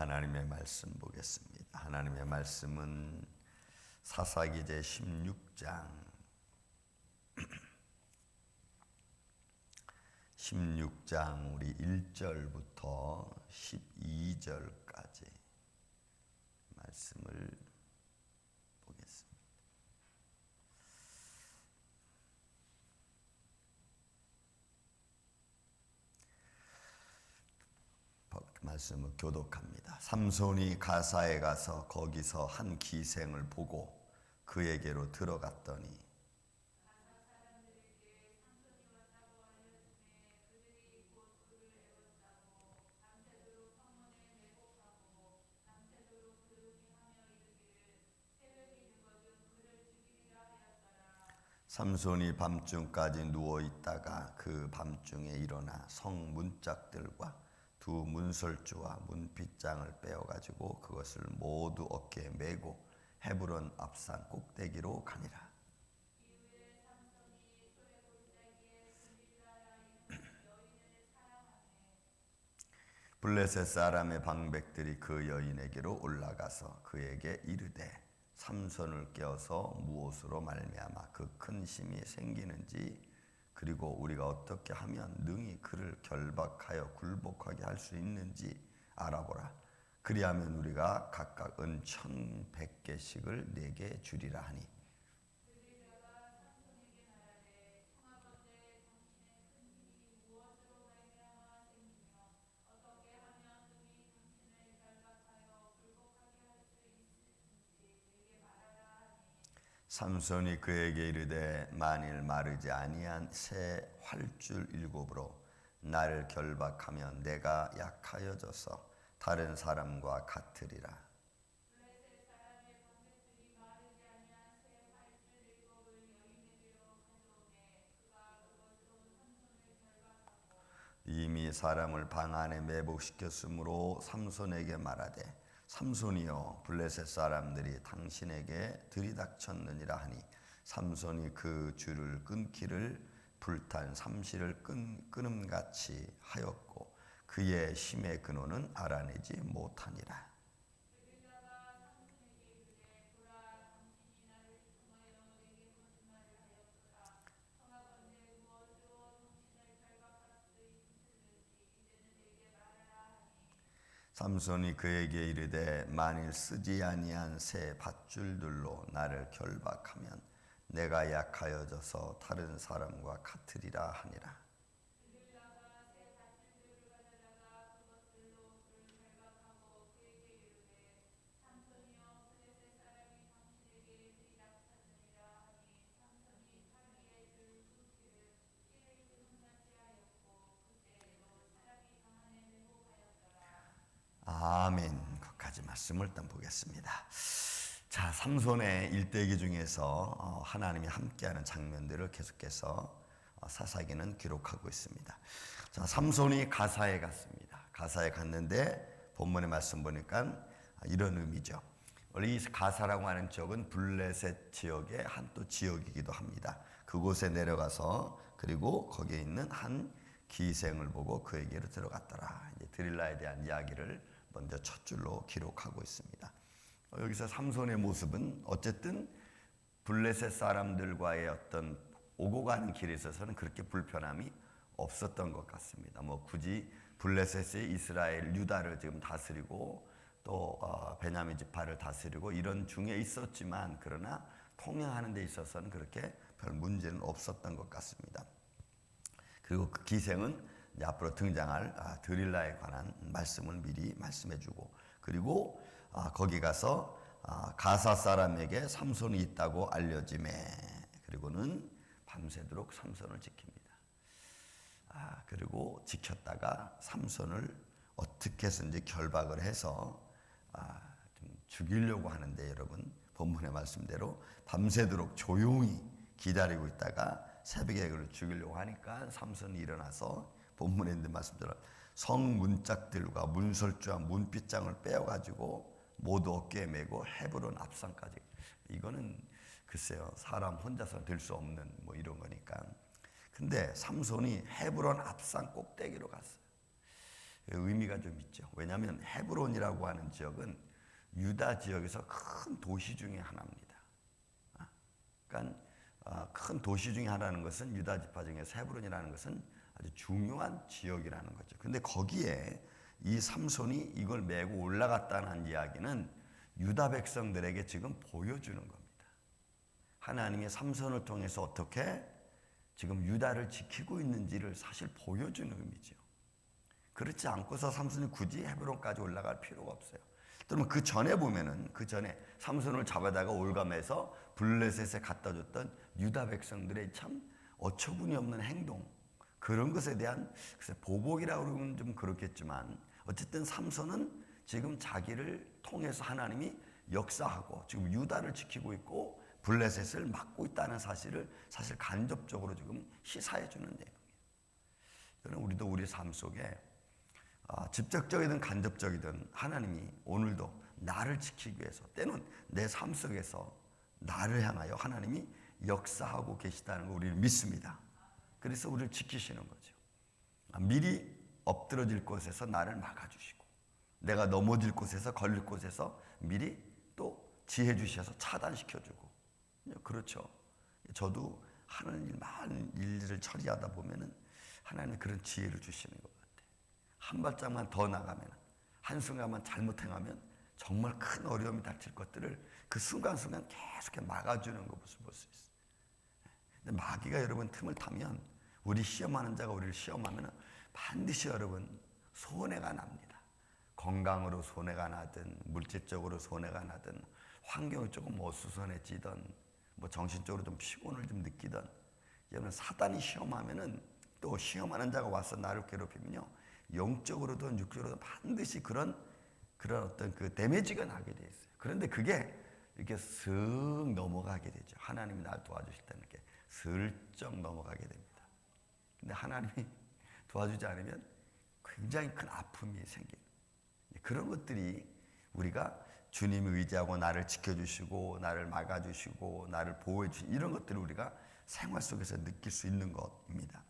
하나님의 말씀 보겠습니다. 하나님의 말씀은 사사기제 16장 16장 우리 1절부터 12절까지 말씀을 보겠습니다. 말씀을 교독합니다. 삼손이 가사에 가서 거기서 한 기생을 보고 그에게로 들어갔더니 삼손이 밤중까지 누워 있다가 그 밤중에 일어나 성 문짝들과 두 문설주와 문빗장을 빼어가지고 그것을 모두 어깨에 메고 헤브론 앞산 꼭대기로 가니라. 블레셋 사람의 방백들이 그 여인에게로 올라가서 그에게 이르되 삼손을 깨어서 무엇으로 말미암아 그 큰 힘이 생기는지 그리고 우리가 어떻게 하면 능히 그를 결박하여 굴복하게 할 수 있는지 알아보라. 그리하면 우리가 각각 은 1,100개씩을 네게 주리라 하니 삼손이 그에게 이르되 만일 마르지 아니한 새 활줄 7으로 나를 결박하면 내가 약하여져서 다른 사람과 같으리라. 이미 사람을 방 안에 매복시켰으므로 삼손에게 말하되 삼손이여 블레셋 사람들이 당신에게 들이닥쳤느니라 하니 삼손이 그 줄을 끊기를 불탄 삼시를 끊음같이 하였고 그의 힘의 근원은 알아내지 못하니라. 삼손이 그에게 이르되 만일 쓰지 아니한 새 밧줄들로 나를 결박하면 내가 약하여져서 다른 사람과 같으리라 하니라. 아멘. 거기까지 말씀을 일단 보겠습니다. 자, 삼손의 일대기 중에서 하나님이 함께하는 장면들을 계속해서 사사기는 기록하고 있습니다. 자, 삼손이 가사에 갔습니다. 가사에 갔는데 본문의 말씀 보니까 이런 의미죠. 원래 이 가사라고 하는 지역은 블레셋 지역의 한 또 지역이기도 합니다. 그곳에 내려가서 그리고 거기에 있는 한 기생을 보고 그에게로 들어갔더라. 이제 드릴라에 대한 이야기를 먼저 첫 줄로 기록하고 있습니다. 여기서 삼손의 모습은 어쨌든 블레셋 사람들과의 어떤 오고 가는 길에 있어서는 그렇게 불편함이 없었던 것 같습니다. 뭐 굳이 블레셋이 이스라엘 유다를 지금 다스리고 또 베냐민 지파를 다스리고 이런 중에 있었지만 그러나 통행하는 데 있어서는 그렇게 별 문제는 없었던 것 같습니다. 그리고 그 기생은 이제 앞으로 등장할 드릴라에 관한 말씀을 미리 말씀해주고 그리고 거기 가서 가사 사람에게 삼손이 있다고 알려짐에 그리고는 밤새도록 삼손을 지킵니다. 그리고 지켰다가 삼손을 어떻게 해서든지 결박을 해서 좀 죽이려고 하는데 여러분 본문의 말씀대로 밤새도록 조용히 기다리고 있다가 새벽에 그를 죽이려고 하니까 삼손이 일어나서 본문에 있는 말씀대로 성 문짝들과 문설주와 문빗장을 빼어가지고 모두 어깨에 메고 헤브론 앞산까지. 이거는 글쎄요 사람 혼자서 될 수 없는 뭐 이런 거니까. 근데 삼손이 헤브론 앞산 꼭대기로 갔어요. 의미가 좀 있죠. 왜냐하면 헤브론이라고 하는 지역은 유다 지역에서 큰 도시 중에 하나입니다. 그러니까 큰 도시 중에 하나라는 것은 유다 지파 중에서 헤브론이라는 것은 아주 중요한 지역이라는 거죠. 근데 거기에 이 삼손이 이걸 메고 올라갔다는 이야기는 유다 백성들에게 지금 보여주는 겁니다. 하나님의 삼손을 통해서 어떻게 지금 유다를 지키고 있는지를 사실 보여주는 의미죠. 그렇지 않고서 삼손이 굳이 헤브론까지 올라갈 필요가 없어요. 그러면 그 전에 보면은 그 전에 삼손을 잡아다가 올감해서 블레셋에 갖다 줬던 유다 백성들의 참 어처구니 없는 행동, 그런 것에 대한 글쎄 보복이라고 그러면 좀 그렇겠지만 어쨌든 삼손은 지금 자기를 통해서 하나님이 역사하고 지금 유다를 지키고 있고 블레셋을 막고 있다는 사실을 사실 간접적으로 지금 시사해 주는 내용이에요. 여러분, 우리도 우리 삶 속에 직접적이든 간접적이든 하나님이 오늘도 나를 지키기 위해서 때는 내 삶 속에서 나를 향하여 하나님이 역사하고 계시다는 걸 우리는 믿습니다. 그래서 우리를 지키시는 거죠. 미리 엎드러질 곳에서 나를 막아주시고 내가 넘어질 곳에서 걸릴 곳에서 미리 또 지혜 주셔서 차단시켜주고, 그렇죠. 저도 하는 일, 많은 일들을 처리하다 보면은 하나님이 그런 지혜를 주시는 것 같아요. 한 발짝만 더 나가면, 한순간만 잘못 행하면 정말 큰 어려움이 닥칠 것들을 그 순간순간 계속 막아주는 것을 볼 수 있어요. 근데 마귀가 여러분 틈을 타면, 우리 시험하는 자가 우리를 시험하면 반드시 여러분 손해가 납니다. 건강으로 손해가 나든 물질적으로 손해가 나든 환경이 조금 어수선해지든 뭐 정신적으로 좀 피곤을 좀 느끼든, 여러분 사단이 시험하면은, 또 시험하는 자가 와서 나를 괴롭히면요, 영적으로든 육적으로든 반드시 그런 어떤 그 데미지가 나게 돼 있어요. 그런데 그게 이렇게 슥 넘어가게 되죠. 하나님이 날 도와주실 때는 이렇게 슬쩍 넘어가게 됩니다. 근데 하나님이 도와주지 않으면 굉장히 큰 아픔이 생겨요. 그런 것들이 우리가 주님을 의지하고 나를 지켜주시고 나를 막아주시고 나를 보호해주시고 이런 것들을 우리가 생활 속에서 느낄 수 있는 것입니다.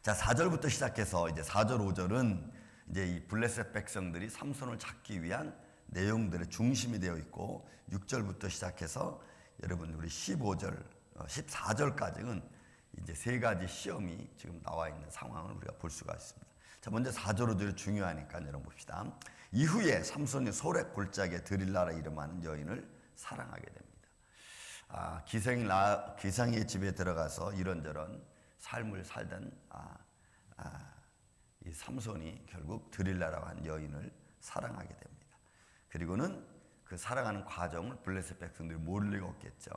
자, 4절부터 시작해서 이제 4절, 5절은 이제 이 블레셋 백성들이 삼손을 잡기 위한 내용들의 중심이 되어 있고, 6절부터 시작해서 여러분 우리 15절, 14절까지는 이제 세 가지 시험이 지금 나와 있는 상황을 우리가 볼 수가 있습니다. 자, 먼저 4절, 5절이 중요하니까 여러분 봅시다. 이후에 삼손이 소렉 골짜기에 드릴라라 이름하는 여인을 사랑하게 됩니다. 기생의 집에 들어가서 이런저런 삶을 살던 이 삼손이 결국 드릴라라고 한 여인을 사랑하게 됩니다. 그리고는 그 사랑하는 과정을 블레셋 백성들이 모를 리가 없겠죠.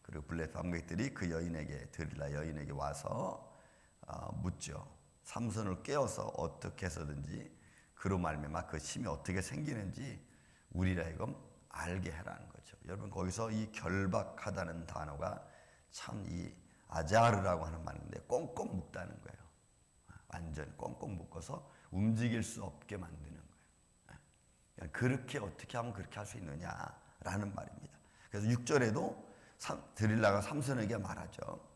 그리고 블레셋 방백들이 그 여인에게, 드릴라 여인에게 와서 묻죠. 삼손을 깨워서 어떻게 해서든지 그로 말미암아 그 힘이 어떻게 생기는지 우리라 하여금 알게 해라는 거죠. 여러분, 거기서 이 결박하다는 단어가 참 이 아자르라고 하는 말인데 꽁꽁 묶다는 거예요. 완전 꽁꽁 묶어서 움직일 수 없게 만드는 거예요. 그렇게 어떻게 하면 그렇게 할 수 있느냐라는 말입니다. 그래서 6절에도 드릴라가 삼손에게 말하죠.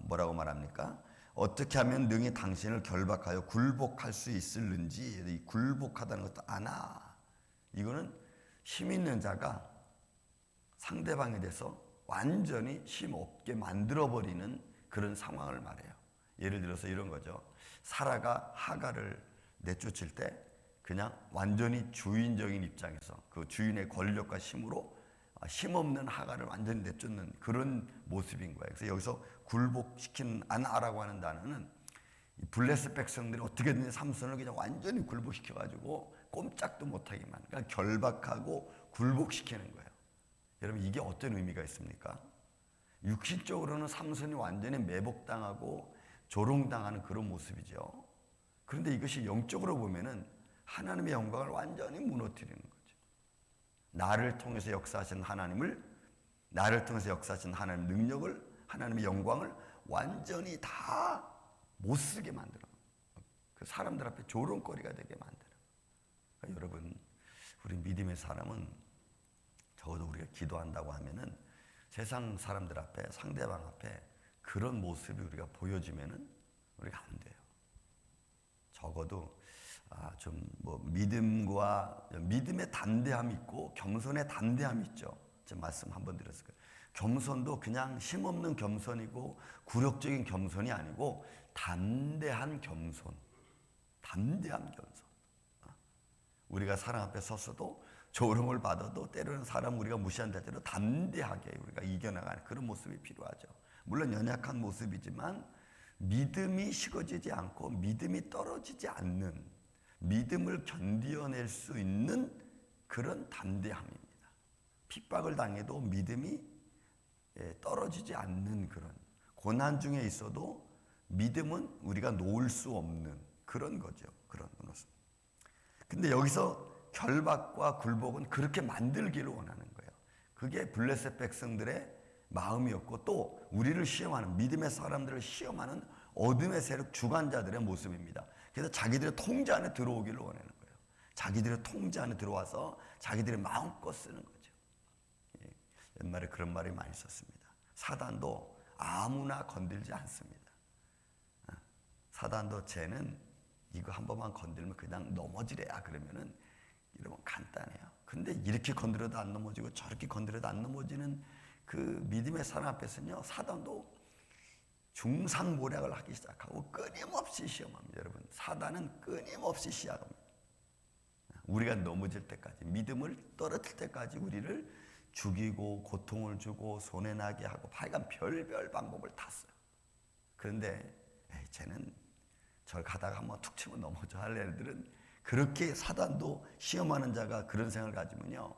뭐라고 말합니까? 어떻게 하면 능히 당신을 결박하여 굴복할 수 있을는지. 이 굴복하다는 것도 아나, 이거는 힘 있는 자가 상대방에 대해서 완전히 힘 없게 만들어버리는 그런 상황을 말해요. 예를 들어서 이런 거죠. 사라가 하가를 내쫓을 때 그냥 완전히 주인적인 입장에서 그 주인의 권력과 힘으로 힘없는 하가를 완전히 내쫓는 그런 모습인 거예요. 그래서 여기서 굴복시키는 아나라고 하는 단어는 블레셋 백성들이 어떻게든 삼손을 그냥 완전히 굴복시켜가지고 꼼짝도 못하게 만든, 그러니까 결박하고 굴복시키는 거예요. 여러분, 이게 어떤 의미가 있습니까? 육신적으로는 삼손이 완전히 매복당하고 조롱당하는 그런 모습이죠. 그런데 이것이 영적으로 보면은 하나님의 영광을 완전히 무너뜨리는 거죠. 나를 통해서 역사하신 하나님을, 나를 통해서 역사하신 하나님의 능력을, 하나님의 영광을 완전히 다 못쓰게 만들어, 그 사람들 앞에 조롱거리가 되게 만들어. 그러니까 여러분, 우리 믿음의 사람은 적어도 우리가 기도한다고 하면은 세상 사람들 앞에, 상대방 앞에 그런 모습이 우리가 보여지면은 우리가 안 돼요. 적어도 좀 뭐 믿음과 믿음의 담대함이 있고 겸손의 담대함이 있죠. 제가 말씀 한번 드렸을 거예요. 겸손도 그냥 힘없는 겸손이고 굴욕적인 겸손이 아니고 담대한 겸손. 담대한 겸손. 우리가 사람 앞에 섰어도 조롱을 받아도 때로는 사람 우리가 무시한다 할때도 담대하게 우리가 이겨나가는 그런 모습이 필요하죠. 물론 연약한 모습이지만 믿음이 식어지지 않고 믿음이 떨어지지 않는, 믿음을 견디어낼 수 있는 그런 담대함입니다. 핍박을 당해도 믿음이 떨어지지 않는 그런, 고난 중에 있어도 믿음은 우리가 놓을 수 없는 그런 거죠. 그런 모습. 근데 여기서 결박과 굴복은 그렇게 만들기를 원하는 거예요. 그게 블레셋 백성들의 마음이었고 또 우리를 시험하는, 믿음의 사람들을 시험하는 어둠의 세력 주관자들의 모습입니다. 그래서 자기들의 통제 안에 들어오기를 원하는 거예요. 자기들의 통제 안에 들어와서 자기들의 마음껏 쓰는 거죠. 옛말에 그런 말이 많이 썼습니다. 사단도 아무나 건들지 않습니다. 사단도 쟤는 이거 한 번만 건들면 그냥 넘어지래야 그러면은 이러면 간단해요. 근데 이렇게 건드려도 안 넘어지고 저렇게 건드려도 안 넘어지는 그 믿음의 사람 앞에서는요, 사단도 중상모략을 하기 시작하고 끊임없이 시험합니다. 여러분, 사단은 끊임없이 시험합니다. 우리가 넘어질 때까지, 믿음을 떨어뜨릴 때까지 우리를 죽이고 고통을 주고 손해나게 하고 하여간 별별 방법을 다 써요. 그런데 쟤는 저 가다가 한번 툭 치면 넘어져 할 애들은, 그렇게 사단도 시험하는 자가 그런 생각을 가지면요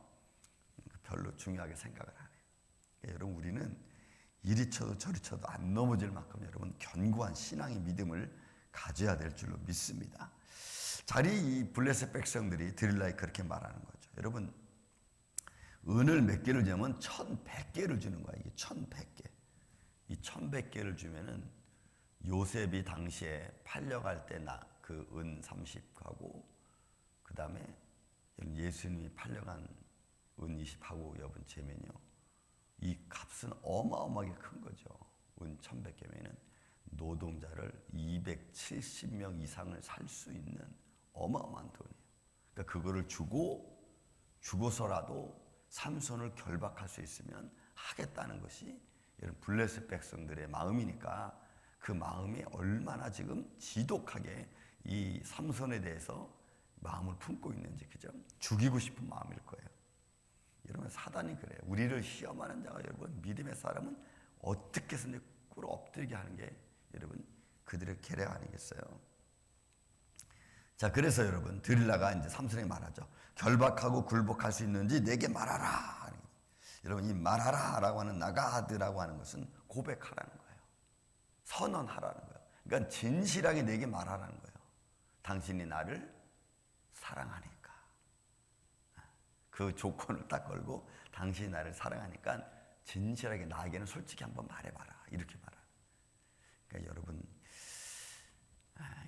별로 중요하게 생각을 안 해요. 여러분, 우리는 이리 쳐도 저리 쳐도 안 넘어질 만큼 여러분 견고한 신앙의 믿음을 가져야 될 줄로 믿습니다. 이 블레셋 백성들이 드릴라에 그렇게 말하는 거죠. 여러분, 은을 몇 개를 주면 1100개를 주는 거야. 이게 1100개. 이 1100개를 주면은 요셉이 당시에 팔려갈 때 그 은 30하고 그 다음에 예수님이 팔려간 은 20하고 여분 재면요, 이 값은 어마어마하게 큰 거죠. 은 1100개면은 노동자를 270명 이상을 살 수 있는 어마어마한 돈이에요. 그러니까 그거를 주고서라도 삼손을 결박할 수 있으면 하겠다는 것이 여러분 블레셋 백성들의 마음이니까, 그 마음이 얼마나 지금 지독하게 이 삼손에 대해서 마음을 품고 있는지, 그죠? 죽이고 싶은 마음일 거예요. 여러분, 사단이 그래요. 우리를 시험하는 자가 여러분 믿음의 사람은 어떻게 해서든 꿇어 엎드리게 하는 게 여러분 그들의 계략 아니겠어요? 자, 그래서 여러분 드릴라가 이제 삼손에게 말하죠. 결박하고 굴복할 수 있는지 내게 말하라. 여러분, 이 말하라라고 하는 나가드라고 하는 것은 고백하라는 거예요. 선언하라는 거예요. 그러니까 진실하게 내게 말하라는 거예요. 당신이 나를 사랑하니까. 그 조건을 딱 걸고 당신이 나를 사랑하니까 진실하게 나에게는 솔직히 한번 말해봐라. 이렇게 말하는. 그러니까 여러분,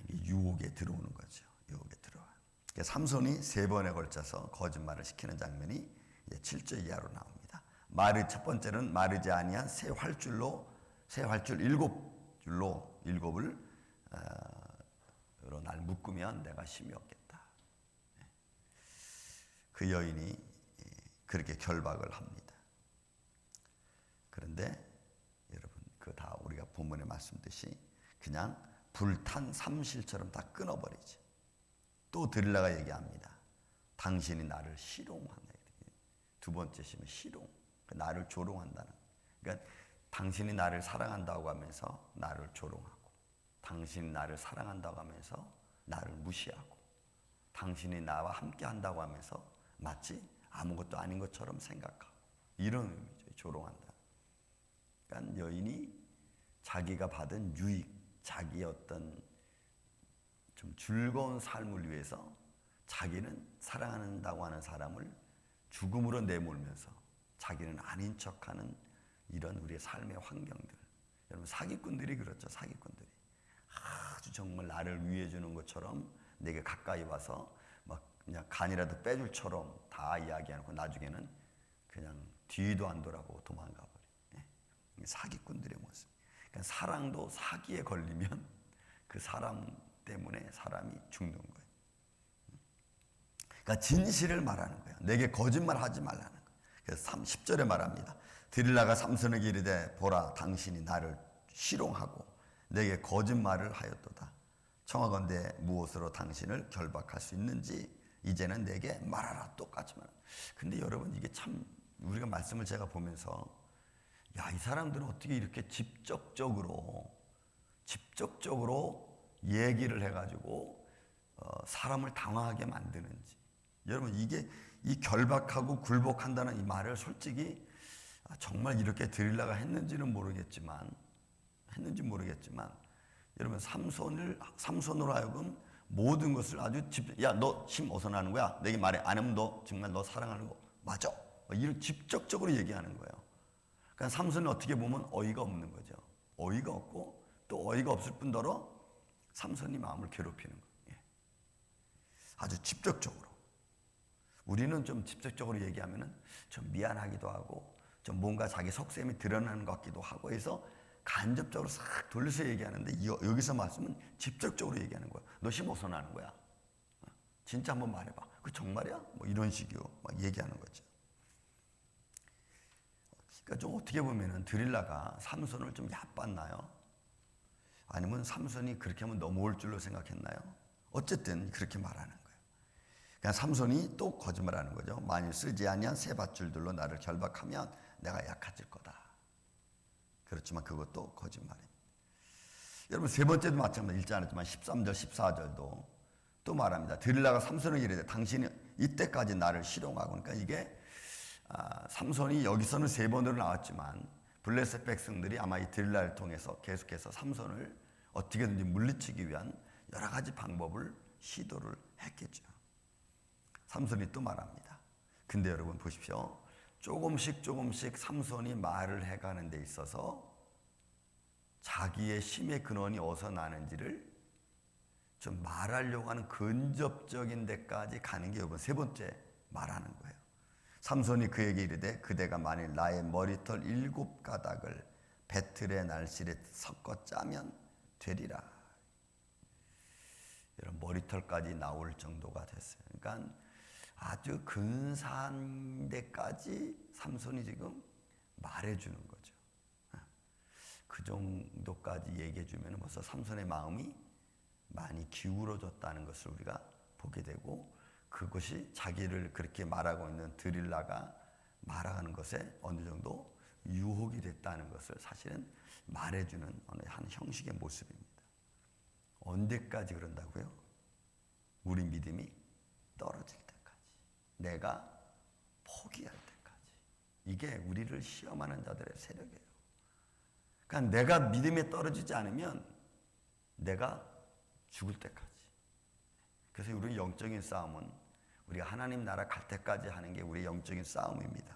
이게 유혹에 들어오는 거죠. 유혹에 들어와. 그러니까 삼손이 3번에 걸쳐서 거짓말을 시키는 장면이 7절 이하로 나옵니다. 첫 번째는 마르지 아니한 새 활줄 7줄로 7을 날 묶으면 내가 힘이 없겠다. 그 여인이 그렇게 결박을 합니다. 그런데 여러분, 그 다 우리가 본문에 말씀드렸듯이 그냥 불탄 삼실처럼 다 끊어버리지. 또 드릴라가 얘기합니다. 당신이 나를 희롱한다. 두 번째 심은 희롱. 나를 조롱한다는. 그러니까 당신이 나를 사랑한다고 하면서 나를 조롱하고, 당신이 나를 사랑한다고 하면서 나를 무시하고, 당신이 나와 함께 한다고 하면서 마치 아무것도 아닌 것처럼 생각하고, 이런 의미죠. 조롱한다. 그러니까 여인이 자기가 받은 유익, 자기의 어떤 좀 즐거운 삶을 위해서 자기는 사랑한다고 하는 사람을 죽음으로 내몰면서 자기는 아닌 척하는 이런 우리의 삶의 환경들. 여러분, 사기꾼들이 그렇죠. 사기꾼들이 아주 정말 나를 위해 주는 것처럼 내게 가까이 와서 막 그냥 간이라도 빼줄 처럼 다 이야기하고 나중에는 그냥 뒤도 안 돌아보고 도망가 버려. 사기꾼들의 모습. 그러니까 사랑도 사기에 걸리면 그 사람 때문에 사람이 죽는 거예요. 그러니까 진실을 말하는 거예요. 내게 거짓말하지 말라는 거예요. 그래서 10절에 말합니다. 드릴라가 삼손에게 이르되 보라 당신이 나를 희롱하고 내게 거짓말을 하였도다. 청하건대 무엇으로 당신을 결박할 수 있는지 이제는 내게 말하라. 똑같이 말합니다. 근데 여러분 이게 참 우리가 말씀을 제가 보면서 야, 이 사람들은 어떻게 이렇게 직접적으로 얘기를 해가지고 사람을 당황하게 만드는지. 여러분 이게 이 결박하고 굴복한다는 이 말을 솔직히 정말 이렇게 드릴라가 했는지는 모르겠지만 여러분 삼손으로 하여금 모든 것을 아주 야, 너 지금 어디서 나는 거야? 내게 말해. 안 하면 너 정말 너 사랑하는 거 맞아. 이런 직접적으로 얘기하는 거예요. 그러니까 삼손은 어떻게 보면 어이가 없는 거죠. 어이가 없고 또 어이가 없을 뿐더러 삼손이 마음을 괴롭히는 거예요. 아주 직접적으로. 우리는 좀 직접적으로 얘기하면은 좀 미안하기도 하고 좀 뭔가 자기 속셈이 드러나는 것 같기도 하고 해서 간접적으로 싹 돌려서 얘기하는데 여기서 말씀은 직접적으로 얘기하는 거야. 너 지금 어디서 나는 거야? 진짜 한번 말해봐. 그 정말이야? 뭐 이런 식으로 막 얘기하는 거죠. 그러니까 좀 어떻게 보면은 드릴라가 삼손을 좀 얕봤나요? 아니면 삼손이 그렇게 하면 넘어올 줄로 생각했나요? 어쨌든 그렇게 말하는 거예요. 그러니까 삼손이 또 거짓말하는 거죠. 만일 쓰지 아니한 새 밧줄들로 나를 결박하면 내가 약해질 거다. 그렇지만 그것도 거짓말입니다. 여러분 세 번째도 마찬가지로 읽지 않았지만 13절 14절도 또 말합니다. 드릴라가 삼손에게 이르되 당신이 이때까지 나를 희롱하고. 그러니까 이게 삼손이 여기서는 세 번으로 나왔지만 블레셋 백성들이 아마 이 드릴라를 통해서 계속해서 삼손을 어떻게든지 물리치기 위한 여러 가지 방법을 시도를 했겠죠. 삼손이 또 말합니다. 근데 여러분 보십시오. 조금씩 삼손이 말을 해가는 데 있어서 자기의 힘의 근원이 어디서 나는지를 좀 말하려고 하는 근접적인 데까지 가는 게 이번 세 번째 말하는 거예요. 삼손이 그에게 이르되 그대가 만일 나의 머리털 7가닥을 배틀의 날실에 섞어 짜면 되리라. 여러분 머리털까지 나올 정도가 됐어요. 그러니까 아주 근사한 데까지 삼손이 지금 말해주는 거죠. 그 정도까지 얘기해주면 벌써 삼손의 마음이 많이 기울어졌다는 것을 우리가 보게 되고 그것이 자기를 그렇게 말하고 있는 드릴라가 말하는 것에 어느 정도 유혹이 됐다는 것을 사실은 말해주는 어느 한 형식의 모습입니다. 언제까지 그런다고요? 우리 믿음이 떨어질 때까지, 내가 포기할 때까지. 이게 우리를 시험하는 자들의 세력이에요. 그러니까 내가 믿음에 떨어지지 않으면 내가 죽을 때까지. 그래서 우리 영적인 싸움은 우리가 하나님 나라 갈 때까지 하는 게 우리의 영적인 싸움입니다.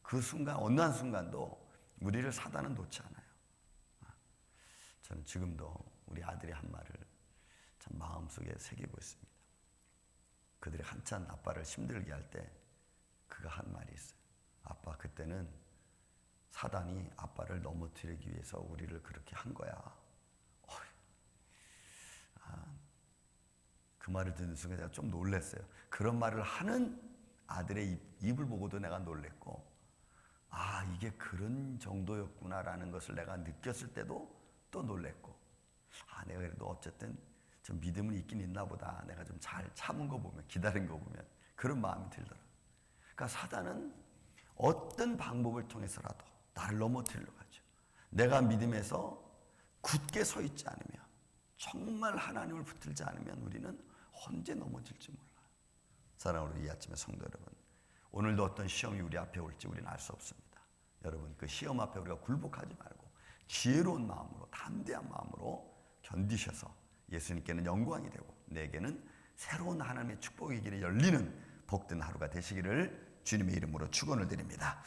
그 순간, 어느 한 순간도 우리를 사단은 놓지 않아요. 저는 지금도 우리 아들이 한 말을 참 마음속에 새기고 있습니다. 그들이 한참 아빠를 힘들게 할 때 그가 한 말이 있어요. 아빠, 그때는 사단이 아빠를 넘어뜨리기 위해서 우리를 그렇게 한 거야. 그 말을 듣는 순간 제가 좀 놀랐어요. 그런 말을 하는 아들의 입을 보고도 내가 놀랬고, 이게 그런 정도였구나라는 것을 내가 느꼈을 때도 또 놀랬고, 내가 그래도 어쨌든 좀 믿음은 있긴 있나 보다. 내가 좀 잘 참은 거 보면, 기다린 거 보면 그런 마음이 들더라고요. 그러니까 사단은 어떤 방법을 통해서라도 나를 넘어뜨리려고 하죠. 내가 믿음에서 굳게 서 있지 않으면, 정말 하나님을 붙들지 않으면 우리는 언제 넘어질지 몰라요. 사랑으로 이 아침에 성도 여러분, 오늘도 어떤 시험이 우리 앞에 올지 우리는 알 수 없습니다. 여러분 그 시험 앞에 우리가 굴복하지 말고 지혜로운 마음으로, 담대한 마음으로 견디셔서 예수님께는 영광이 되고 내게는 새로운 하나님의 축복의 길이 열리는 복된 하루가 되시기를 주님의 이름으로 축원을 드립니다.